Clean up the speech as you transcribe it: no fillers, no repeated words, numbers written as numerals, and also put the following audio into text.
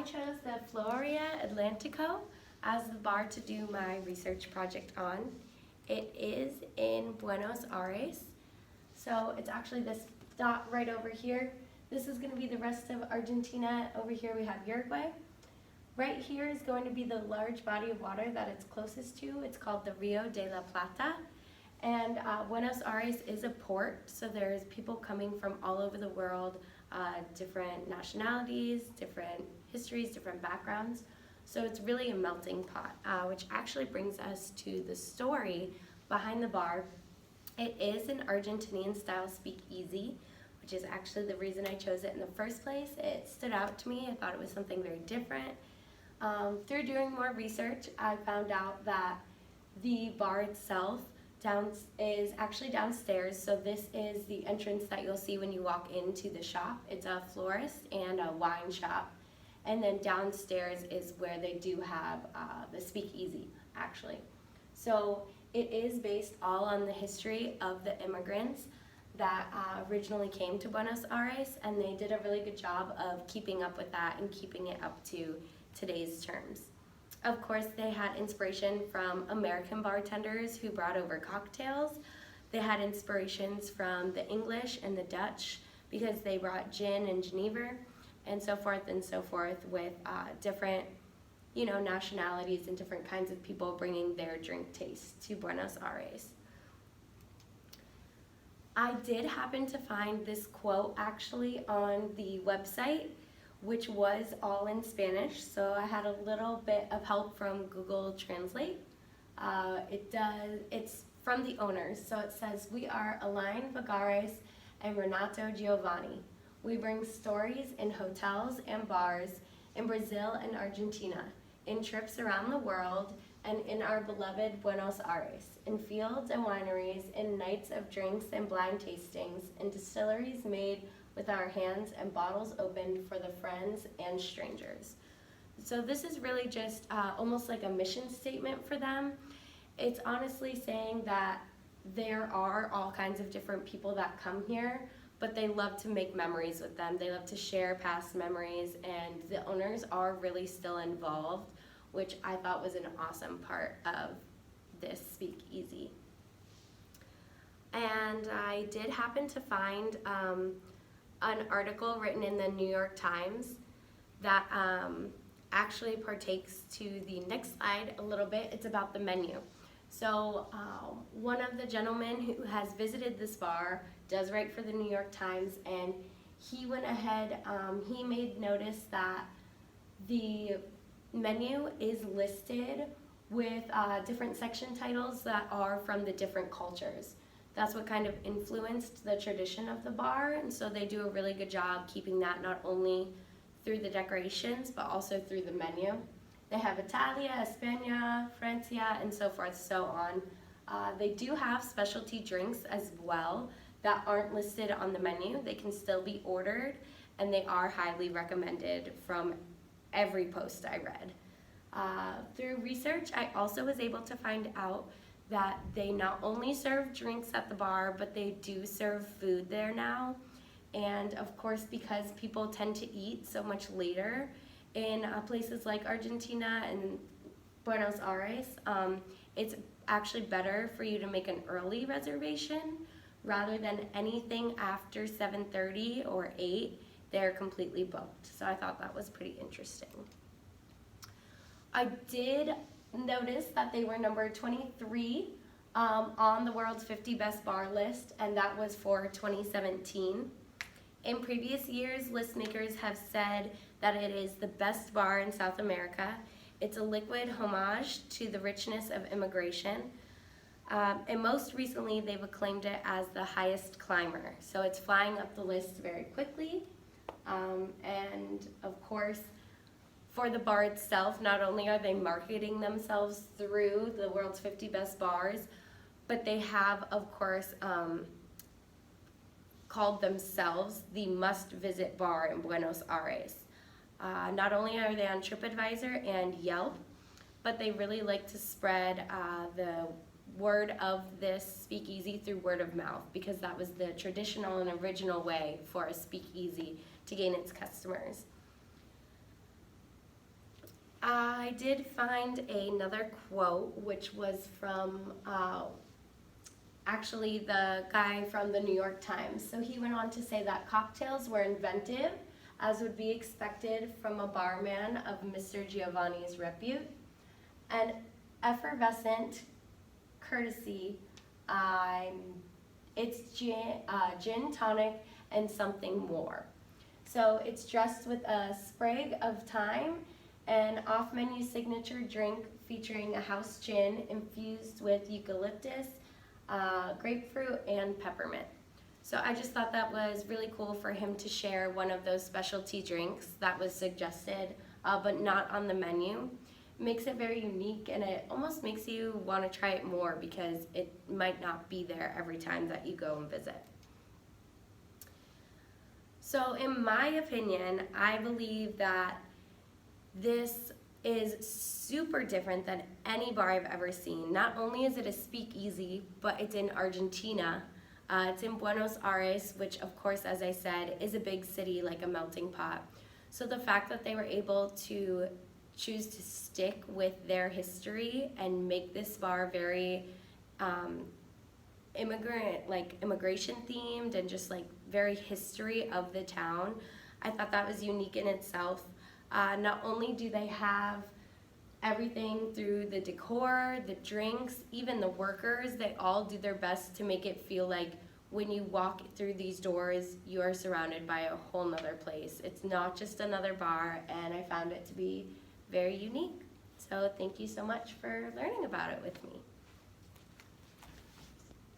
I chose the Floria Atlantico as the bar to do my research project on. It is in Buenos Aires, so it's actually this dot right over here. This is going to be the rest of Argentina. Over here we have Uruguay. Right here is going to be the large body of water that it's closest to. It's called the Rio de la Plata. And Buenos Aires is a port, so there's people coming from all over the world, different nationalities, different histories, different backgrounds. So it's really a melting pot, which actually brings us to the story behind the bar. It is an Argentinian style speakeasy, which is actually the reason I chose it in the first place. It stood out to me. I thought it was something very different. Through doing more research, I found out that the bar itself is actually downstairs, so this is the entrance that you'll see when you walk into the shop. It's a florist and a wine shop, and then downstairs is where they do have the speakeasy, actually. So it is based all on the history of the immigrants that originally came to Buenos Aires, and they did a really good job of keeping up with that and keeping it up to today's terms. Of course, they had inspiration from American bartenders who brought over cocktails. They had inspirations from the English and the Dutch because they brought gin and Genever and so forth with different, nationalities and different kinds of people bringing their drink taste to Buenos Aires. I did happen to find this quote actually on the website, which was all in Spanish, so I had a little bit of help from Google Translate. It's from the owners, so it says, "We are Alain Vagares and Renato Giovanni. We bring stories in hotels and bars in Brazil and Argentina, in trips around the world, and in our beloved Buenos Aires, in fields and wineries, in nights of drinks and blind tastings, in distilleries made with our hands and bottles opened for the friends and strangers." So this is really just almost like a mission statement for them. It's honestly saying that there are all kinds of different people that come here, but they love to make memories with them. They love to share past memories, and the owners are really still involved, which I thought was an awesome part of this speakeasy. And I did happen to find an article written in the New York Times that actually partakes to the next slide a little bit. It's about the menu. So one of the gentlemen who has visited this bar does write for the New York Times, and he went ahead, he made notice that the menu is listed with different section titles that are from the different cultures. That's what kind of influenced the tradition of the bar, and so they do a really good job keeping that not only through the decorations, but also through the menu. They have Italia, España, Francia, and so forth, so on. They do have specialty drinks as well that aren't listed on the menu. They can still be ordered, and they are highly recommended from every post I read. Through research, I also was able to find out that they not only serve drinks at the bar, but they do serve food there now. And of course, because people tend to eat so much later in places like Argentina and Buenos Aires, it's actually better for you to make an early reservation rather than anything after 7:30 or 8. They're completely booked. So I thought that was pretty interesting. I did notice that they were number 23 on the world's 50 best bar list, and that was for 2017. In previous years, list makers have said that it is the best bar in South America. It's a liquid homage to the richness of immigration. And most recently, they've acclaimed it as the highest climber. So it's flying up the list very quickly. And of course, for the bar itself, not only are they marketing themselves through the world's 50 best bars, but they have, of course, called themselves the must-visit bar in Buenos Aires. Not only are they on TripAdvisor and Yelp, but they really like to spread the word of this speakeasy through word of mouth, because that was the traditional and original way for a speakeasy to gain its customers. I did find another quote, which was from actually the guy from the New York Times. So he went on to say that cocktails were inventive, as would be expected from a barman of Mr. Giovanni's repute, and effervescent courtesy. It's gin tonic and something more. So it's dressed with a sprig of thyme, an off-menu signature drink featuring a house gin infused with eucalyptus, grapefruit, and peppermint. So I just thought that was really cool for him to share one of those specialty drinks that was suggested, but not on the menu. It makes it very unique, and it almost makes you want to try it more because it might not be there every time that you go and visit. So in my opinion, I believe that this is super different than any bar I've ever seen. Not only is it a speakeasy, but it's in Argentina. It's in Buenos Aires, which of course, as I said, is a big city, like a melting pot. So the fact that they were able to choose to stick with their history and make this bar very immigration themed and just like very history of the town, I thought that was unique in itself. Not only do they have everything through the decor, the drinks, even the workers, they all do their best to make it feel like when you walk through these doors, you are surrounded by a whole nother place. It's not just another bar, and I found it to be very unique. So thank you so much for learning about it with me.